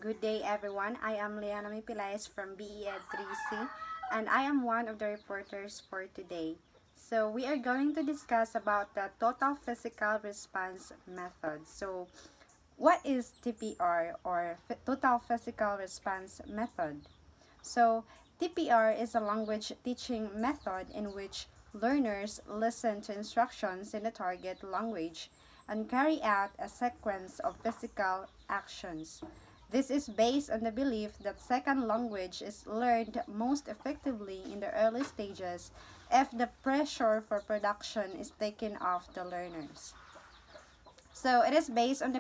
Good day everyone, I am Pelaez from BEd 3C and I am one of the reporters for today. So we are going to discuss about the total physical response method. So what is TPR or total physical response method? So TPR is a language teaching method in which learners listen to instructions in the target language and carry out a sequence of physical actions. This is based on the belief that second language is learned most effectively in the early stages if the pressure for production is taken off the learners. So it is based on the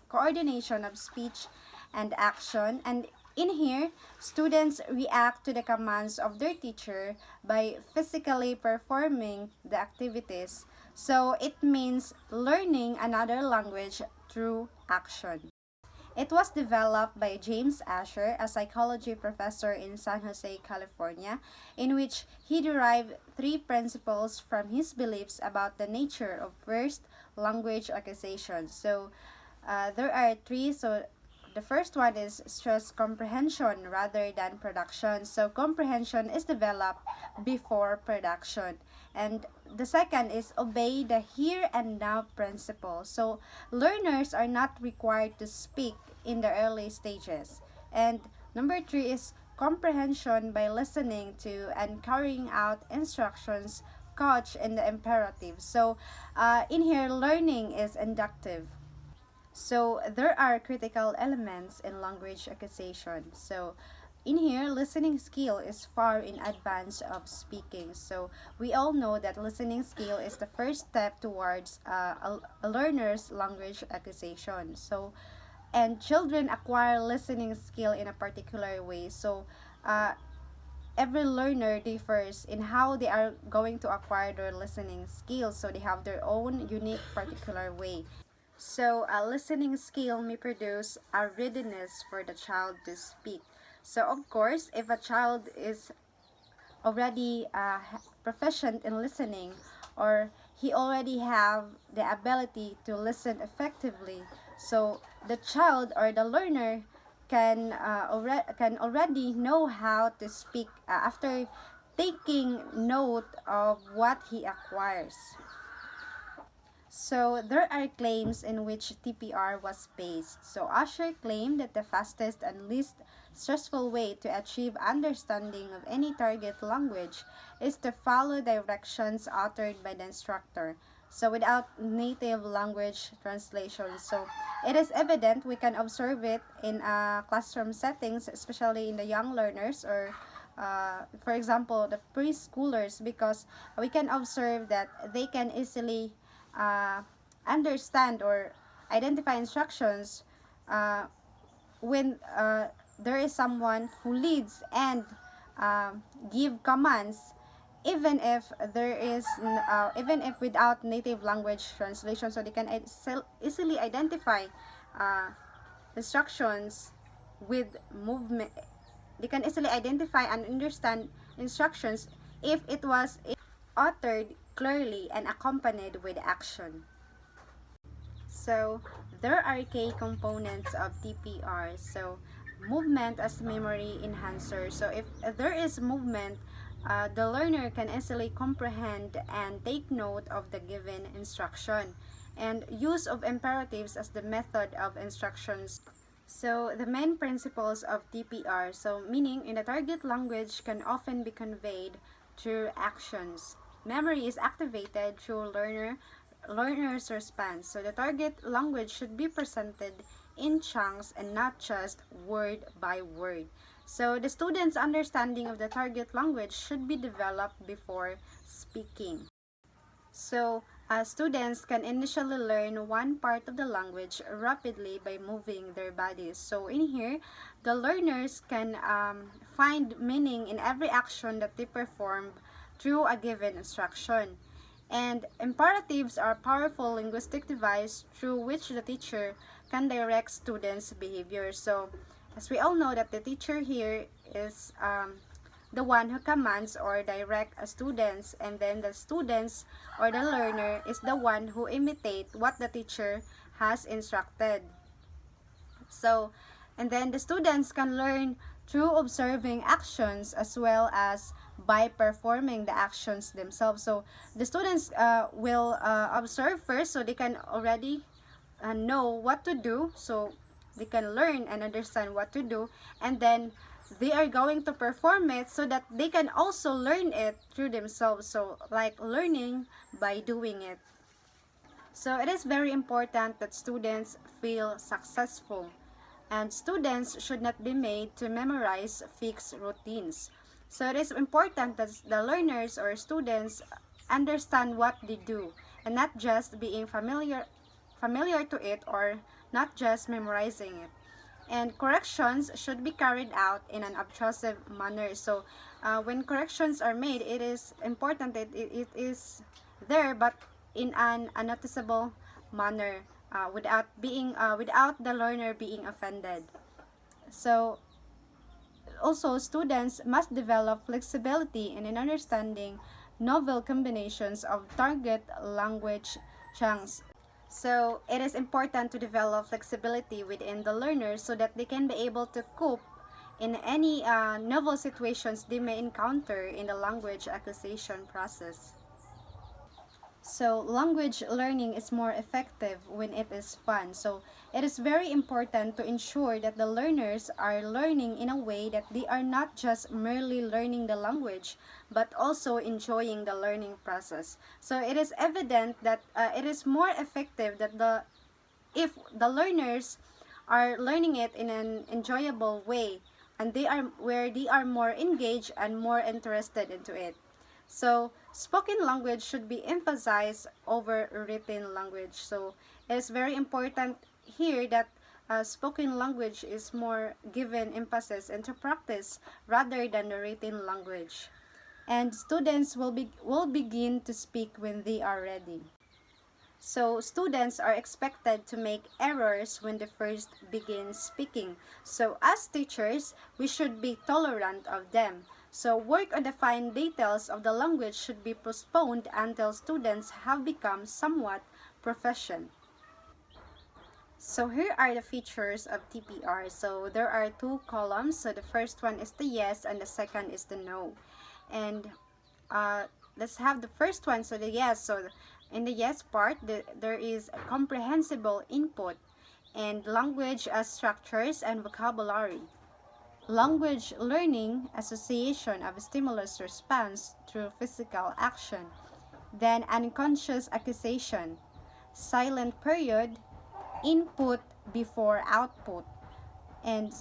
coordination of speech and action, and in here, students react to the commands of their teacher by physically performing the activities. So it means learning another language through action. It was developed by James Asher, a psychology professor in San Jose, California, in which he derived three principles from his beliefs about the nature of first language acquisition. So there are three. So the first one is stress comprehension rather than production. So comprehension is developed before production. And the second is obey the here and now principle. So learners are not required to speak in the early stages. And number three is comprehension by listening to and carrying out instructions couched in the imperative. So in here, learning is inductive. So there are critical elements in language acquisition. So in here, listening skill is far in advance of speaking. So we all know that listening skill is the first step towards a learner's language acquisition. So and children acquire listening skill in a particular way. So every learner differs in how they are going to acquire their listening skills. So they have their own unique particular way. So a listening skill may produce a readiness for the child to speak. So of course, if a child is already proficient in listening, or he already have the ability to listen effectively, so the child or the learner can already know how to speak after taking note of what he acquires. So there are claims in which TPR was based. So Usher claimed that the fastest and least stressful way to achieve understanding of any target language is to follow directions uttered by the instructor. So without native language translation. So it is evident we can observe it in classroom settings, especially in the young learners or for example, the preschoolers, because we can observe that they can easily uh, understand or identify instructions uh, when there is someone who leads and uh, give commands, even if there is even if without native language translation, so they can easily identify uh, instructions with movement. They can easily identify and understand instructions if it was uttered clearly and accompanied with action. So there are key components of TPR. So movement as memory enhancer. So if there is movement, the learner can easily comprehend and take note of the given instruction. And use of imperatives as the method of instructions. So the main principles of TPR, so meaning in the target language, can often be conveyed through actions. Memory is activated through learner's response. So the target language should be presented in chunks and not just word by word. So the student's understanding of the target language should be developed before speaking. So students can initially learn one part of the language rapidly by moving their bodies. So in here, the learners can find meaning in every action that they perform through a given instruction. And imperatives are powerful linguistic device through which the teacher can direct students' behavior. So as we all know that the teacher here is the one who commands or direct students, and then the students or the learner is the one who imitate what the teacher has instructed. So And then the students can learn through observing actions as well as by performing the actions themselves. So the students will observe first, so they can already know what to do, so they can learn and understand what to do, and then they are going to perform it so that they can also learn it through themselves, so like learning by doing it. So it is very important that students feel successful, and students should not be made to memorize fixed routines. So it is important that the learners or students understand what they do and not just being familiar to it or not just memorizing it. And corrections should be carried out in an obtrusive manner. So when corrections are made, it is important that it is there, but in an unnoticeable manner, without the learner being offended. So also, students must develop flexibility in understanding novel combinations of target language chunks. So it is important to develop flexibility within the learners so that they can be able to cope in any novel situations they may encounter in the language acquisition process. So language learning is more effective when it is fun. So it is very important to ensure that the learners are learning in a way that they are not just merely learning the language, but also enjoying the learning process. So it is evident that it is more effective that if the learners are learning it in an enjoyable way, and they are more engaged and more interested into it. So spoken language should be emphasized over written language. So it is very important here that spoken language is more given emphasis into practice rather than the written language. And students will begin to speak when they are ready. So students are expected to make errors when they first begin speaking. So as teachers, we should be tolerant of them. So work on the fine details of the language should be postponed until students have become somewhat proficient. So here are the features of TPR. So there are two columns. So the first one is the yes and the second is the no. And let's have the first one. So the yes. So in the yes part, there is a comprehensible input and language as structures and vocabulary. Language learning, association of stimulus response through physical action. Then unconscious acquisition, silent period, input before output, and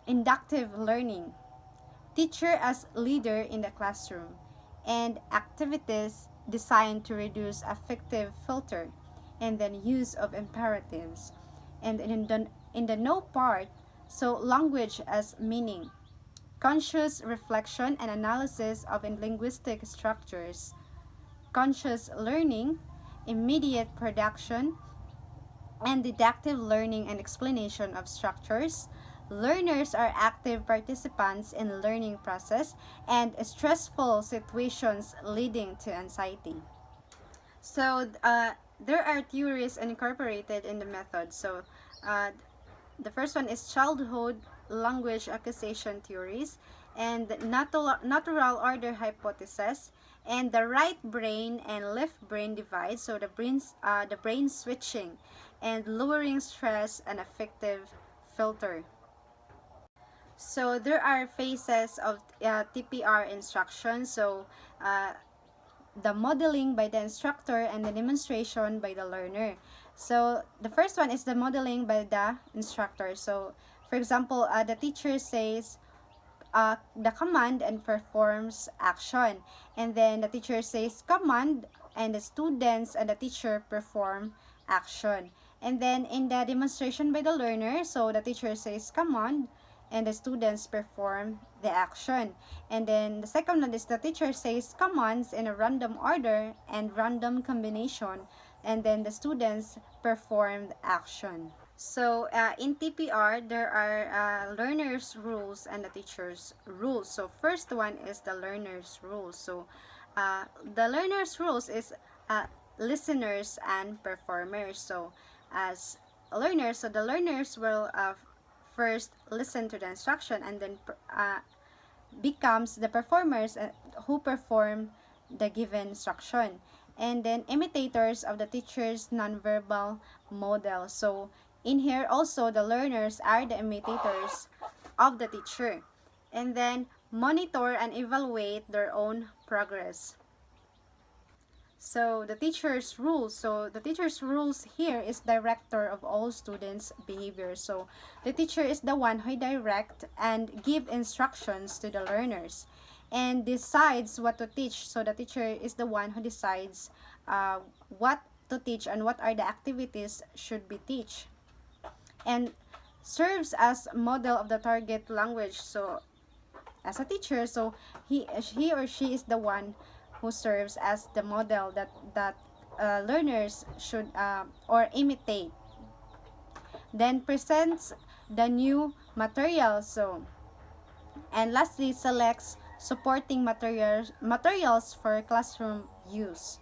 inductive learning, teacher as leader in the classroom, and activities designed to reduce affective filter, and then use of imperatives. And in the no part, so language as meaning, conscious reflection and analysis of linguistic structures, conscious learning, immediate production, and deductive learning and explanation of structures. Learners are active participants in the learning process and stressful situations leading to anxiety. So there are theories incorporated in the method. So uh, the first one is childhood language acquisition theories and natural order hypothesis and the right brain and left brain divide. So the brain switching and lowering stress and affective filter. So there are phases of TPR instruction. So the modeling by the instructor and the demonstration by the learner. So the first one is the modeling by the instructor. So for example, the teacher says the command and performs action, and then the teacher says command and the students and the teacher perform action. And then in the demonstration by the learner, so the teacher says command and the students perform the action. And then the second one is the teacher says commands in a random order and random combination, and then the students perform the action. So in TPR, there are learner's rules and the teacher's rules. So first one is the learner's rules. So the learner's rules is listeners and performers. So as learners, so the learners will first listen to the instruction and then becomes the performers who perform the given instruction, and then imitators of the teacher's nonverbal model. So in here also the learners are the imitators of the teacher, and then monitor and evaluate their own progress. So the teacher's rules here is director of all students' behavior. So the teacher is the one who direct and give instructions to the learners and decides what to teach. So the teacher is the one who decides what to teach and what are the activities should be teach, and serves as model of the target language. So as a teacher, so he or she is the one who serves as the model that learners should or imitate. Then presents the new material. So and lastly selects supporting materials for classroom use.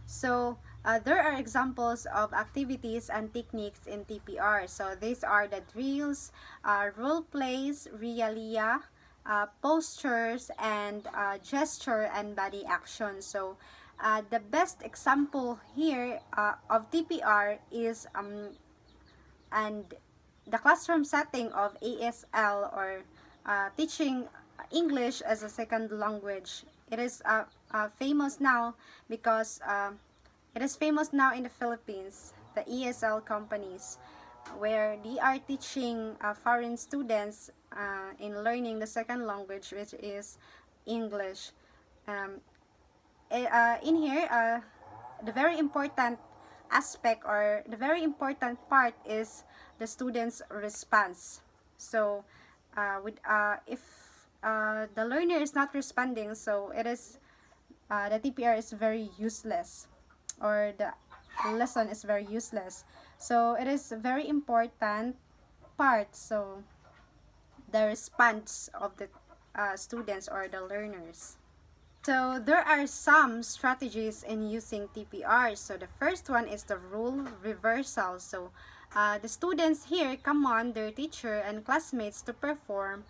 So there are examples of activities and techniques in TPR. So these are the drills, role plays, realia, postures, and gesture and body action. So the best example here of TPR is and the classroom setting of ASL, or teaching English as a second language. It is famous now because it is famous now in the Philippines, the ESL companies, where they are teaching foreign students in learning the second language, which is English. Um, in here, the very important aspect or the very important part is the student's response. So if the learner is not responding, so it is the TPR is very useless, or the lesson is very useless. So it is a very important part, so the response of the students or the learners. So there are some strategies in using TPR. So the first one is the rule reversal. So the students here command their teacher and classmates to perform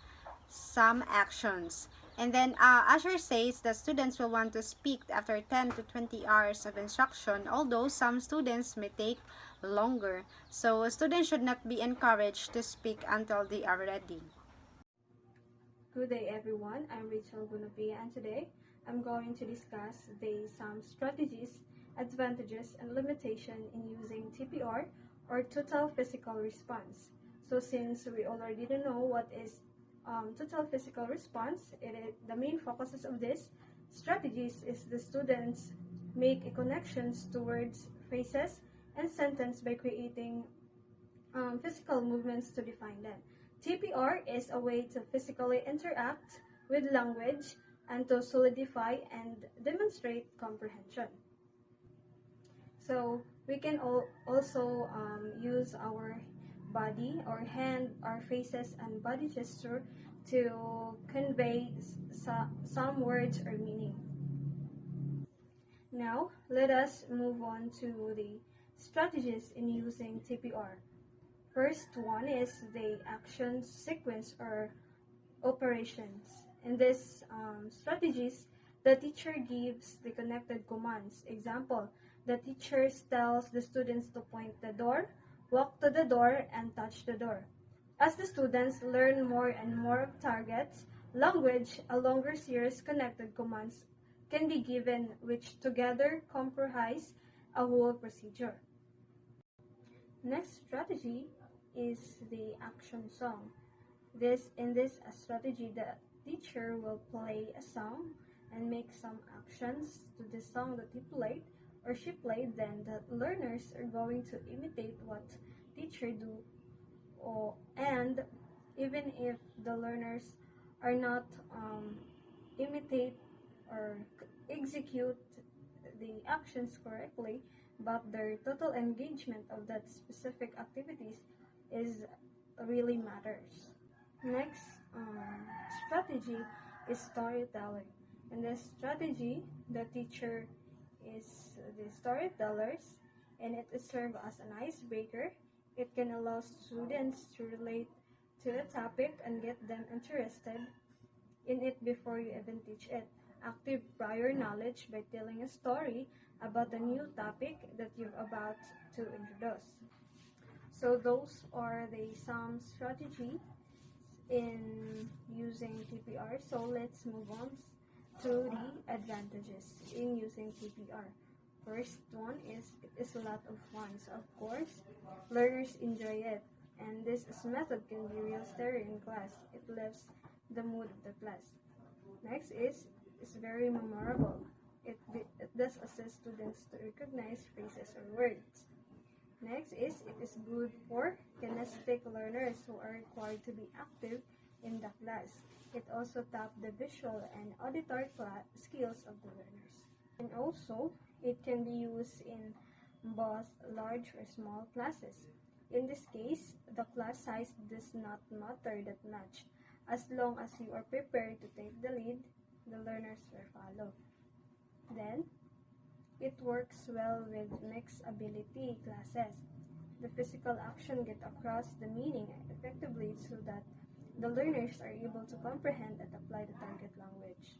some actions. And then Asher says that students will want to speak after 10 to 20 hours of instruction, although some students may take longer. So students should not be encouraged to speak until they are ready. Good day everyone, I'm Rachel Gunapia, and today I'm going to discuss some strategies, advantages, and limitation in using TPR, or total physical response. So since we already know what is total physical response, the main focuses of this strategies is the students make a connections towards phrases and sentence by creating physical movements to define them. TPR is a way to physically interact with language and to solidify and demonstrate comprehension. So we can also use our body, our hand, our faces, and body gesture to convey some words or meaning. Now, let us move on to the strategies in using TPR. First one is the action sequence or operations. In this strategies, the teacher gives the connected commands. Example, the teacher tells the students to point the door, walk to the door, and touch the door. As the students learn more and more of targets, language, a longer series connected commands can be given, which together comprise a whole procedure. Next strategy is the action song. In this strategy, the teacher will play a song and make some actions to the song that he played or she played. Then the learners are going to imitate what teacher do, and even if the learners are not imitate or execute the actions correctly, but their total engagement of that specific activities is really matters. Next strategy is storytelling. In this strategy, the teacher is the storytellers, and it is served as an icebreaker. It can allow students to relate to a topic and get them interested in it before you even teach it. Active prior knowledge by telling a story about a new topic that you're about to introduce. So those are the some strategy in using TPR. So let's move on to the advantages in using TPR. First one is it is a lot of fun. So of course, learners enjoy it. And this method can be real stereo in class. It lifts the mood of the class. Next is it's very memorable. It does assist students to recognize phrases or words. Next is it is good for kinesthetic learners who are required to be active in the class. It also taps the visual and auditory skills of the learners. And also, it can be used in both large or small classes. In this case, the class size does not matter that much. As long as you are prepared to take the lead, the learners will follow. Then, it works well with mixed ability classes. The physical action get across the meaning effectively so that the learners are able to comprehend and apply the target language.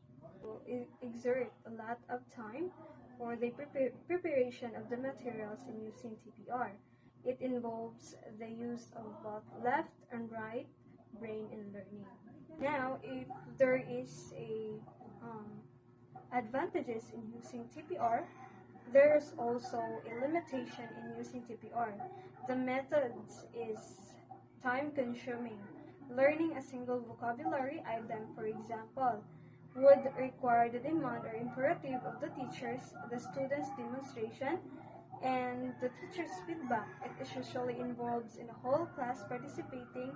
It exert a lot of time for the preparation of the materials in using TPR. It involves the use of both left and right brain in learning. Now, if there is a advantages in using TPR, there's also a limitation in using TPR. The methods is time-consuming. Learning a single vocabulary item, for example, would require the demand or imperative of the teachers, the students' demonstration, and the teacher's feedback. It usually involves in a whole class participating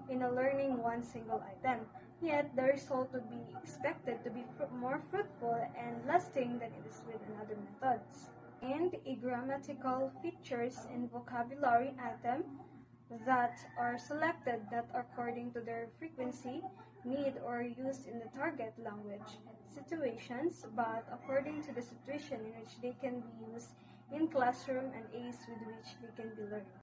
in a learning one single item. Yet the result would be expected to be more fruitful and lasting than it is with other methods. And a grammatical features and vocabulary item that are selected not according to their frequency, need, or used in the target language situations, but according to the situation in which they can be used in classroom and aids with which they can be learned.